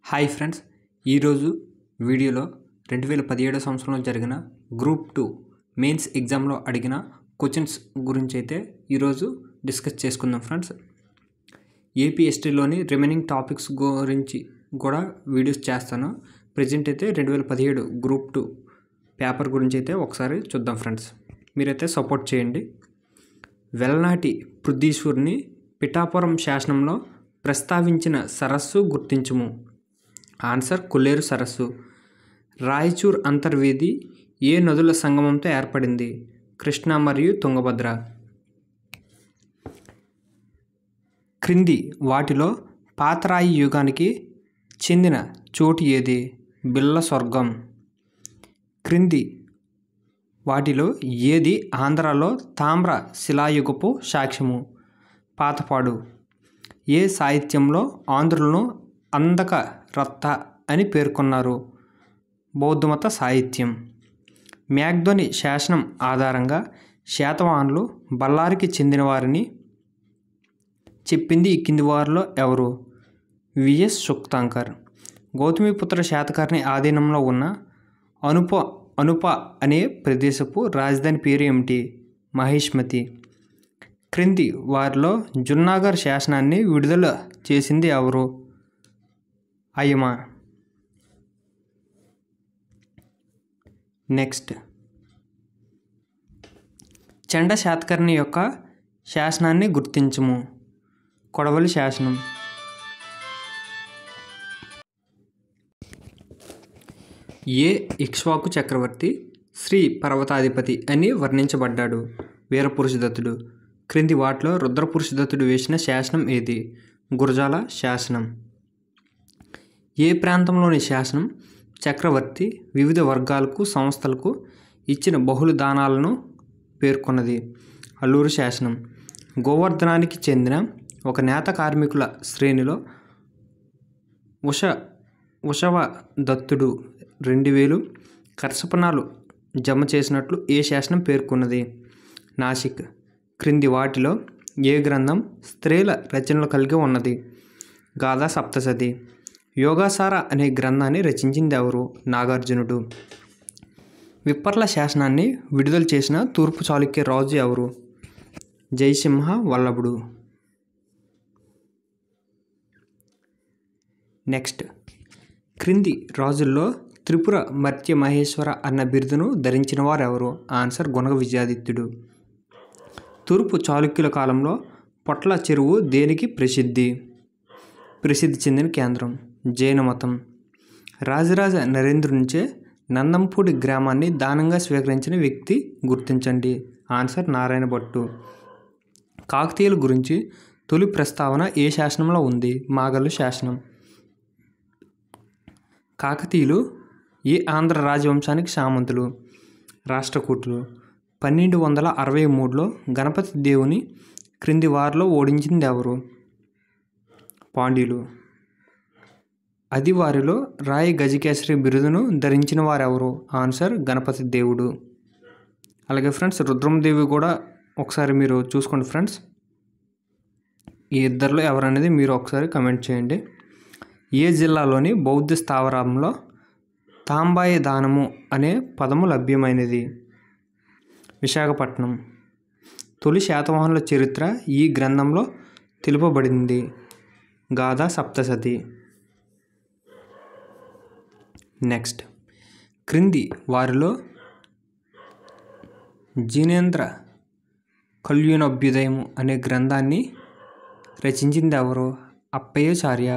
Hi friends, ఈరోజు వీడియోలో 2017 సంవత్సరంలో జరిగిన గ్రూప్ 2 మెయిన్స్ ఎగ్జామ్లో అడిగిన క్వశ్చన్స్ గురించి అయితే ఈరోజు డిస్కస్ చేసుకుందాం ఫ్రెండ్స్. ఏపీఎస్టీలోని రిమైనింగ్ టాపిక్స్ గురించి కూడా వీడియోస్ చేస్తాను. ప్రజెంట్ అయితే 2017 గ్రూప్ 2 పేపర్ గురించి అయితే ఒకసారి చూద్దాం ఫ్రెండ్స్. మీరైతే సపోర్ట్ చేయండి. వెలనాటి పృథ్వీశ్వరుని పిఠాపురం శాసనంలో ప్రస్తావించిన సరస్సు గుర్తించుము. ఆన్సర్ కొల్లేరు సరస్సు. రాయచూర్ అంతర్వేది ఏ నదుల సంగమంతో ఏర్పడింది? కృష్ణ మరియు తుంగభద్ర. క్రింది వాటిలో పాతరాయి యుగానికి చెందిన చోటు ఏది? బిల్ల స్వర్గం. క్రింది వాటిలో ఏది ఆంధ్రాలో తామ్ర శిలాయుగపు సాక్ష్యము? పాతపాడు. ఏ సాహిత్యంలో ఆంధ్రులను అందక రత్త అని పేర్కొన్నారు? బౌద్ధమత సాహిత్యం. మ్యాగ్ధోని శాసనం ఆధారంగా శాతవాహనులు బళ్ళారికి చెందిన వారిని చెప్పింది ఈ కింది వారిలో ఎవరు? విఎస్ సుక్తాంకర్. గౌతమిపుత్ర శాతకర్ణి ఆధీనంలో ఉన్న అనుప అనే ప్రదేశపు రాజధాని పేరు ఏమిటి? మహిష్మతి. క్రింది వారిలో జున్నాగర్ శాసనాన్ని విడుదల చేసింది ఎవరు? అయమ. నెక్స్ట్, చండ శాతకర్ణి యొక్క శాసనాన్ని గుర్తించుము. కొడవలి శాసనం. ఏ ఇక్ష్వాకు చక్రవర్తి శ్రీ పర్వతాధిపతి అని వర్ణించబడ్డాడు? వీరపురుషదత్తుడు. క్రింది వాటిలో రుద్రపురుషదత్తుడు వేసిన శాసనం ఏది? గురజాల శాసనం. ఏ ప్రాంతంలోని శాసనం చక్రవర్తి వివిధ వర్గాలకు సంస్థలకు ఇచ్చిన బహుళ దానాలను పేర్కొన్నది? అల్లూరు శాసనం. గోవర్ధనానికి చెందిన ఒక నేత కార్మికుల శ్రేణిలో ఉషవదత్తుడు 2000 కర్షపణాలు జమ చేసినట్లు ఏ శాసనం పేర్కొన్నది? నాసిక్. క్రింది వాటిలో ఏ గ్రంథం స్త్రీల రచనలు కలిగి ఉన్నది? గాథా సప్తశతి. యోగాసార అనే గ్రంథాన్ని రచించింది ఎవరు? నాగార్జునుడు. విప్పర్ల శాసనాన్ని విడుదల చేసిన తూర్పు చాళుక్య రాజు ఎవరు? జయసింహ వల్లభుడు. నెక్స్ట్, క్రింది రాజుల్లో త్రిపుర మర్త్య మహేశ్వర అన్న బిరుదును ధరించిన వారు ఎవరు? ఆన్సర్ గుణగ విజయాదిత్యుడు. తూర్పు చాళుక్యుల కాలంలో పొట్ల చెరువు దేనికి ప్రసిద్ధి చెందిన కేంద్రం? జైన మతం. రాజరాజ నరేంద్రునిచే నందంపూడి గ్రామాన్ని దానంగా స్వీకరించిన వ్యక్తి గుర్తించండి. ఆన్సర్ నారాయణ భట్టు. కాకతీయుల గురించి తొలి ప్రస్తావన ఏ శాసనంలో ఉంది? మాగల్లు శాసనం. కాకతీయులు ఏ ఆంధ్ర రాజవంశానికి సామంతులు? రాష్ట్రకూటులు. 1263లో గణపతి దేవుని క్రింది వారిలో ఓడించింది ఎవరు? పాండ్యులు. అది వారిలో రాయి గజకేసరి బిరుదును ధరించిన వారెవరు? ఆన్సర్ గణపతి దేవుడు. అలాగే ఫ్రెండ్స్, రుద్రమదేవి కూడా ఒకసారి మీరు చూసుకోండి ఫ్రెండ్స్. ఈ ఇద్దరిలో ఎవరనేది మీరు ఒకసారి కమెంట్ చేయండి. ఏ జిల్లాలోని బౌద్ధ స్థావరంలో తాంబాయి దానము అనే పదము లభ్యమైనది? విశాఖపట్నం. తొలి శాతవాహనుల చరిత్ర ఈ గ్రంథంలో తెలుపబడింది. గాథా సప్తశతి. నెక్స్ట్, క్రింది వారిలో జినేంద్ర కళ్యాణోభ్యుదయము అనే గ్రంథాన్ని రచించింది ఎవరు? అప్పయ్యాచార్య.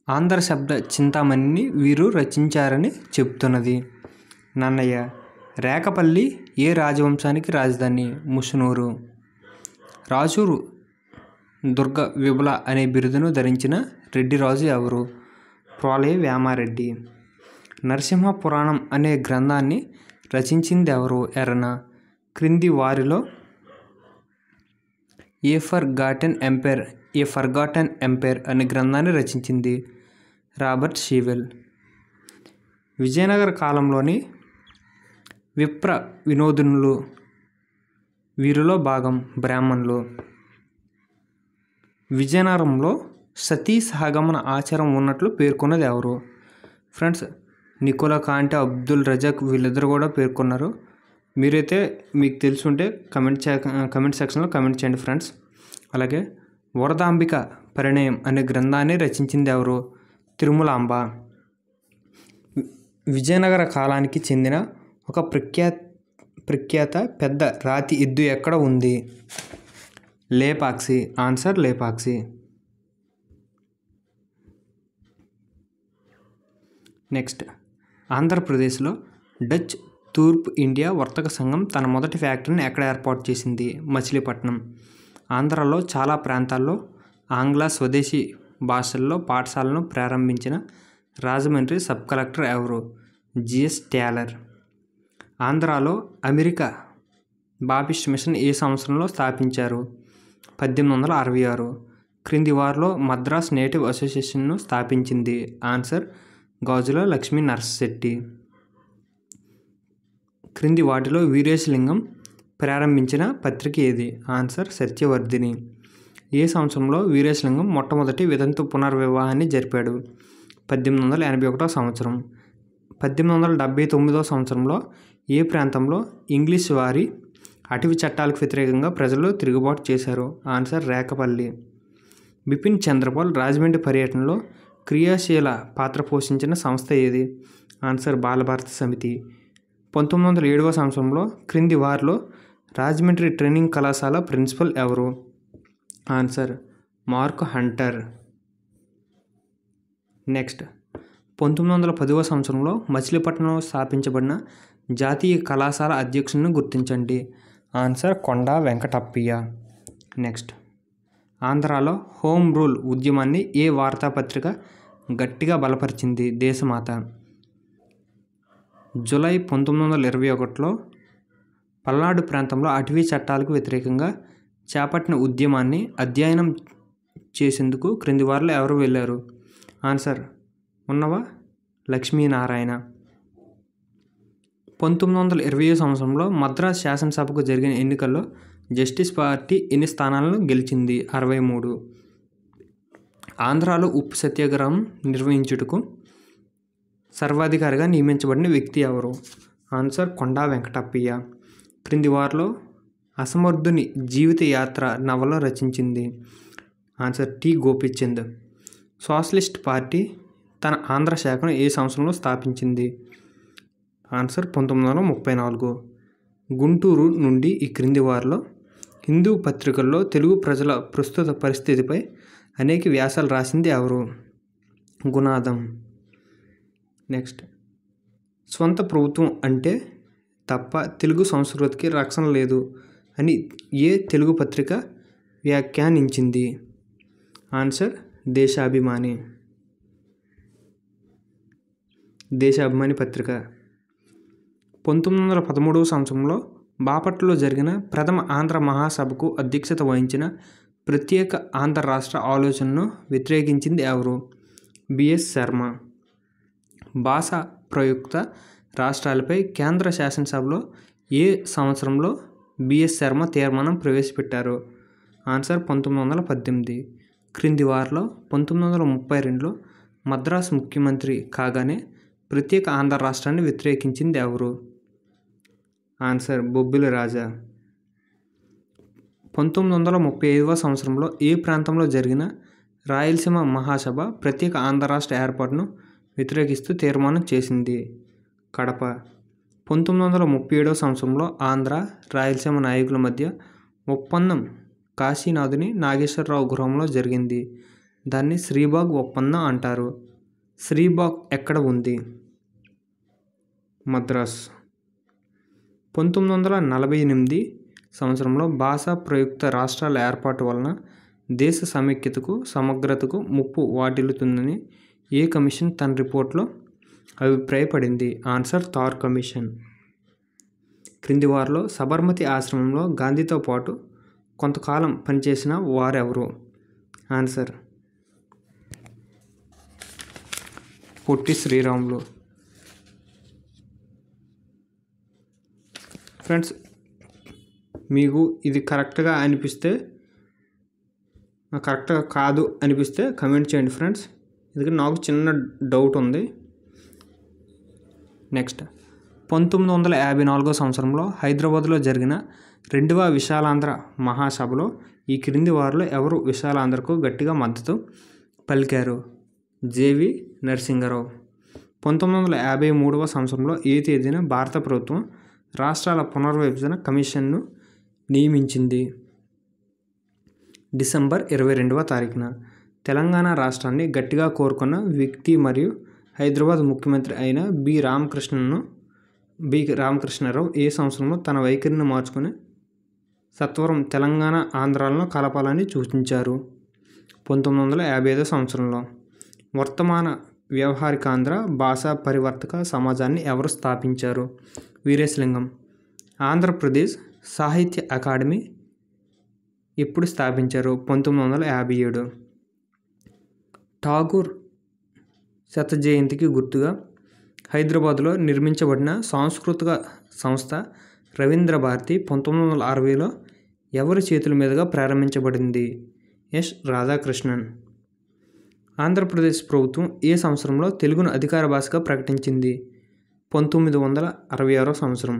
ఆంధ్ర శబ్ద చింతామణిని వీరు రచించారని చెబుతున్నది నన్నయ్య. రేకపల్లి ఏ రాజవంశానికి రాజధాని? ముసునూరు. రాజూరు దుర్గ విబుల అనే బిరుదును ధరించిన రెడ్డి రాజు ఎవరు? ప్రోలే వేమారెడ్డి. నరసింహ పురాణం అనే గ్రంథాన్ని రచించింది ఎవరు? ఎర్రన. క్రింది వారిలో ఏ ఫర్గాటెన్ ఎంపైర్ అనే గ్రంథాన్ని రచించింది? రాబర్ట్ షీవెల్. విజయనగర కాలంలోని విప్ర వినోదినులు వీరిలో భాగం బ్రాహ్మణులు. విజయనగరంలో సతీ సహగమన ఆచారం ఉన్నట్లు పేర్కొన్నది ఎవరు? ఫ్రెండ్స్, నికోలా కాంటే, అబ్దుల్ రజాక్ వీళ్ళిద్దరు కూడా పేర్కొన్నారు. మీరైతే మీకు తెలుసుంటే కమెంట్ సెక్షన్లో కమెంట్ చేయండి ఫ్రెండ్స్. అలాగే వరదాంబిక పరిణయం అనే గ్రంథాన్ని రచించింది ఎవరు? తిరుమలాంబ. విజయనగర కాలానికి చెందిన ఒక ప్రఖ్యాత పెద్ద రాతి ఎద్దు ఎక్కడ ఉంది? లేపాక్షి. ఆన్సర్ లేపాక్షి. నెక్స్ట్, ఆంధ్రప్రదేశ్లో డచ్ తూర్పు ఇండియా వర్తక సంఘం తన మొదటి ఫ్యాక్టరీని ఎక్కడ ఏర్పాటు చేసింది? మచిలీపట్నం. ఆంధ్రాలో చాలా ప్రాంతాల్లో ఆంగ్ల స్వదేశీ భాషల్లో పాఠశాలను ప్రారంభించిన రాజమండ్రి సబ్ కలెక్టర్ ఎవరు? G S Taylor. ఆంధ్రాలో అమెరికా బాపిస్ట్ మిషన్ ఏ సంవత్సరంలో స్థాపించారు? 1866. క్రింది వారిలో మద్రాస్ నేటివ్ అసోసియేషన్ను స్థాపించింది? ఆన్సర్ గాజుల లక్ష్మీ నర్సశెట్టి. క్రింది వాటిలో వీరేశలింగం ప్రారంభించిన పత్రిక ఏది? ఆన్సర్ సత్యవర్ధిని. ఏ సంవత్సరంలో వీరేశలింగం మొట్టమొదటి వితంతు పునర్వివాహాన్ని జరిపాడు? 1881 సంవత్సరం. 1879 సంవత్సరంలో ఏ ప్రాంతంలో ఇంగ్లీష్ వారి అటవీ చట్టాలకు వ్యతిరేకంగా ప్రజలు తిరుగుబాటు చేశారు? ఆన్సర్ రేకపల్లి. బిపిన్ చంద్రపాల్ రాజమండ్రి పర్యటనలో క్రియాశీల పాత్ర పోషించిన సంస్థ ఏది? ఆన్సర్ బాలభారతి సమితి. 1907 సంవత్సరంలో క్రింది వారిలో రాజమండ్రి ట్రైనింగ్ కళాశాల ప్రిన్సిపల్ ఎవరు? Answer mark Hunter. నెక్స్ట్, 1910 సంవత్సరంలో మచిలీపట్నంలో స్థాపించబడిన జాతీయ కళాశాల అధ్యక్షుడిని గుర్తించండి? ఆన్సర్ కొండా వెంకటప్పయ్య. నెక్స్ట్, ఆంధ్రాలో హోమ్ రూల్ ఉద్యమాన్ని ఏ వార్తాపత్రిక గట్టిగా బలపరిచింది? దేశమాత. జూలై 1921లో పల్నాడు ప్రాంతంలో అటవీ చట్టాలకు వ్యతిరేకంగా చేపట్టిన ఉద్యమాన్ని అధ్యయనం చేసేందుకు క్రింది వారిలో ఎవరు వెళ్ళారు? ఆన్సర్ ఉన్నవ లక్ష్మీనారాయణ. 1920 సంవత్సరంలో మద్రాస్ శాసనసభకు జరిగిన ఎన్నికల్లో జస్టిస్ పార్టీ ఎన్ని స్థానాలను గెలిచింది? 63. ఆంధ్రాలో ఉప్పు సత్యాగ్రహం నిర్వహించుటకు సర్వాధికారిగా నియమించబడిన వ్యక్తి ఎవరు? ఆన్సర్ కొండా వెంకటప్పయ్య. క్రింది వారిలో అసమర్థుని జీవిత యాత్ర నవల రచించింది? Answer T Gopichand. Socialist party తన ఆంధ్ర శాఖను ఏ సంవత్సరంలో స్థాపించింది? ఆన్సర్ 1934. గుంటూరు నుండి ఈ క్రింది వారిలో హిందూ పత్రికల్లో తెలుగు ప్రజల ప్రస్తుత పరిస్థితిపై అనేక వ్యాసాలు రాసింది ఎవరు? గుణాదం. నెక్స్ట్, స్వంత ప్రభుత్వం అంటే తప్ప తెలుగు సంస్కృతికి రక్షణ లేదు అని ఏ తెలుగు పత్రిక వ్యాఖ్యానించింది? ఆన్సర్ దేశాభిమాని పత్రిక. 1913 సంవత్సరంలో బాపట్లలో జరిగిన ప్రథమ ఆంధ్ర మహాసభకు అధ్యక్షత వహించిన ప్రత్యేక ఆంధ్ర రాష్ట్ర ఆలోచనను వ్యతిరేకించింది ఎవరు? బిఎస్ శర్మ. భాషా ప్రయుక్త రాష్ట్రాలపై కేంద్ర శాసనసభలో ఏ సంవత్సరంలో బిఎస్ శర్మ తీర్మానం ప్రవేశపెట్టారు? ఆన్సర్ 1918. క్రింది వారిలో 1932లో మద్రాసు ముఖ్యమంత్రి కాగానే ప్రత్యేక ఆంధ్ర రాష్ట్రాన్ని వ్యతిరేకించింది ఎవరు? ఆన్సర్ బొబ్బిలి రాజా. 1935 సంవత్సరంలో ఏ ప్రాంతంలో జరిగిన రాయలసీమ మహాసభ ప్రత్యేక ఆంధ్ర రాష్ట్ర ఏర్పాటును వ్యతిరేకిస్తూ తీర్మానం చేసింది? కడప. 1937 సంవత్సరంలో ఆంధ్ర రాయలసీమ నాయకుల మధ్య ఒప్పందం కాశీనాథుని నాగేశ్వరరావు గృహంలో జరిగింది. దాన్ని శ్రీబాగ్ ఒప్పందం అంటారు. శ్రీబాగ్ ఎక్కడ ఉంది? మద్రాస్. 1948 సంవత్సరంలో భాషా ప్రయుక్త రాష్ట్రాల ఏర్పాటు వలన దేశ సమైక్యతకు సమగ్రతకు ముప్పు వాటిల్లుతుందని ఏ కమిషన్ తన రిపోర్ట్లో అభిప్రాయపడింది? ఆన్సర్ థార్ కమిషన్. క్రింది వారిలో సబర్మతి ఆశ్రమంలో గాంధీతో పాటు కొంతకాలం పనిచేసిన వారెవరు? ఆన్సర్ పొట్టి శ్రీరాములు. ఫ్రెండ్స్, మీకు ఇది కరెక్ట్గా అనిపిస్తే కరెక్ట్గా కాదు అనిపిస్తే కమెంట్ చేయండి ఫ్రెండ్స్, ఎందుకంటే నాకు చిన్న డౌట్ ఉంది. నెక్స్ట్ 1954 సంవత్సరంలో హైదరాబాద్లో జరిగిన 2వ విశాలాంధ్ర మహాసభలో ఈ క్రింది వారిలో ఎవరు విశాలాంధ్రకు గట్టిగా మద్దతు పలికారు? జేవి నరసింహారావు. 1953 సంవత్సరంలో ఏ తేదీన భారత ప్రభుత్వం రాష్ట్రాల పునర్విభజన కమిషన్ను నియమించింది? డిసెంబర్ 22వ తారీఖున. తెలంగాణ రాష్ట్రాన్ని గట్టిగా కోరుకున్న వ్యక్తి మరియు హైదరాబాద్ ముఖ్యమంత్రి అయిన బి రామకృష్ణారావు ఏ సంవత్సరంలో తన వైఖరిని మార్చుకుని సత్వరం తెలంగాణ ఆంధ్రాలను కలపాలని సూచించారు? 1955 సంవత్సరంలో. వర్తమాన వ్యవహారికాంధ్ర భాషా పరివర్తక సమాజాన్ని ఎవరు స్థాపించారు? వీరేశలింగం. ఆంధ్రప్రదేశ్ సాహిత్య అకాడమీ ఎప్పుడు స్థాపించారు? 1957. ఠాగూర్ శత జయంతికి గుర్తుగా హైదరాబాద్లో నిర్మించబడిన సాంస్కృతిక సంస్థ రవీంద్ర భారతి 1960లో ఎవరి చేతుల మీదుగా ప్రారంభించబడింది? ఎస్ రాధాకృష్ణన్. ఆంధ్రప్రదేశ్ ప్రభుత్వం ఏ సంవత్సరంలో తెలుగును అధికార భాషగా ప్రకటించింది? 1966 సంవత్సరం.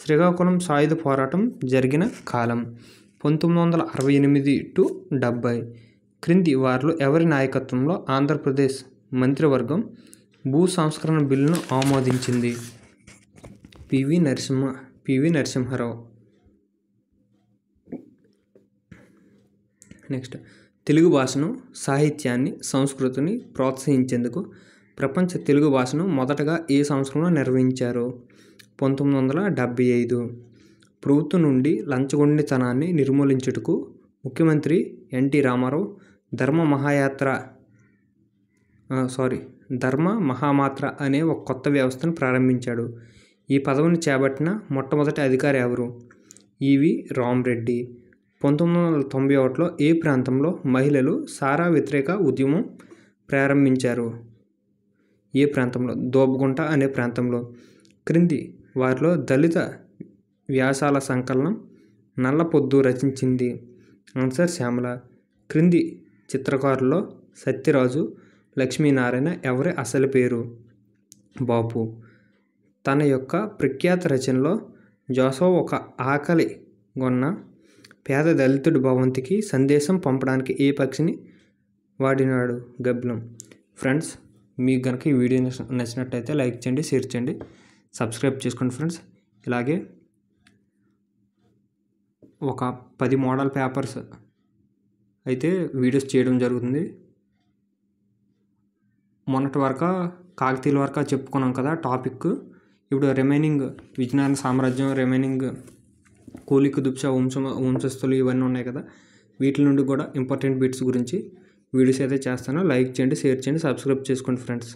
శ్రీకాకుళం సాయుధ పోరాటం జరిగిన కాలం 1968 to 70. క్రింది వారిలో ఎవరి నాయకత్వంలో ఆంధ్రప్రదేశ్ మంత్రివర్గం భూ సంస్కరణ బిల్లును ఆమోదించింది? పివి నరసింహారావు. నెక్స్ట్ తెలుగు భాషను, సాహిత్యాన్ని, సంస్కృతిని ప్రోత్సహించేందుకు ప్రపంచ తెలుగు భాషను మొదటగా ఏ సంవత్సరంలో నిర్వహించారు? 1975. ప్రభుత్వం నుండి లంచగొండితనాన్ని నిర్మూలించుటకు ముఖ్యమంత్రి ఎన్టీ రామారావు ధర్మ మహామాత్ర అనే ఒక కొత్త వ్యవస్థను ప్రారంభించాడు. ఈ పదవిని చేపట్టిన మొట్టమొదటి అధికారి ఎవరు? ఈవి రామరెడ్డి. 1991లో ఏ ప్రాంతంలో మహిళలు సారా వ్యతిరేక ఉద్యమం ప్రారంభించారు? ఏ ప్రాంతంలో? దోబగుంట అనే ప్రాంతంలో. క్రింది వారిలో దళిత వ్యాసాల సంకలనం నల్లపొద్దు రచించింది? ఆన్సర్ శ్యామల. క్రింది చిత్రకారుల్లో సత్యరాజు లక్ష్మీనారాయణ ఎవరి అసలు పేరు? బాపు. తన యొక్క ప్రఖ్యాత రచనలో జోసఫ్ ఒక ఆకలి గొన్న పేద దళితుడి భవంతికి సందేశం పంపడానికి ఏ పక్షిని వాడినాడు? గబ్బిలం. ఫ్రెండ్స్, మీకు కనుక ఈ వీడియో నచ్చినట్టయితే లైక్ చేయండి, షేర్ చేయండి, సబ్స్క్రైబ్ చేసుకోండి ఫ్రెండ్స్. ఇలాగే ఒక 10 మోడల్ పేపర్స్ అయితే వీడియోస్ చేయడం జరుగుతుంది. మొన్నటి వరకు కాకతీయుల వరకు చెప్పుకున్నాం కదా టాపిక్. ఇప్పుడు రిమైనింగ్ విజయనగర సామ్రాజ్యం, రిమైనింగ్ కూలి కుతుబ్ షా వంశస్థులు ఇవన్నీ ఉన్నాయి కదా, వీటి నుండి కూడా ఇంపార్టెంట్ బిట్స్ గురించి వీడియోస్ అయితే చేస్తాను. లైక్ చేయండి, షేర్ చేయండి, సబ్స్క్రైబ్ చేసుకోండి ఫ్రెండ్స్.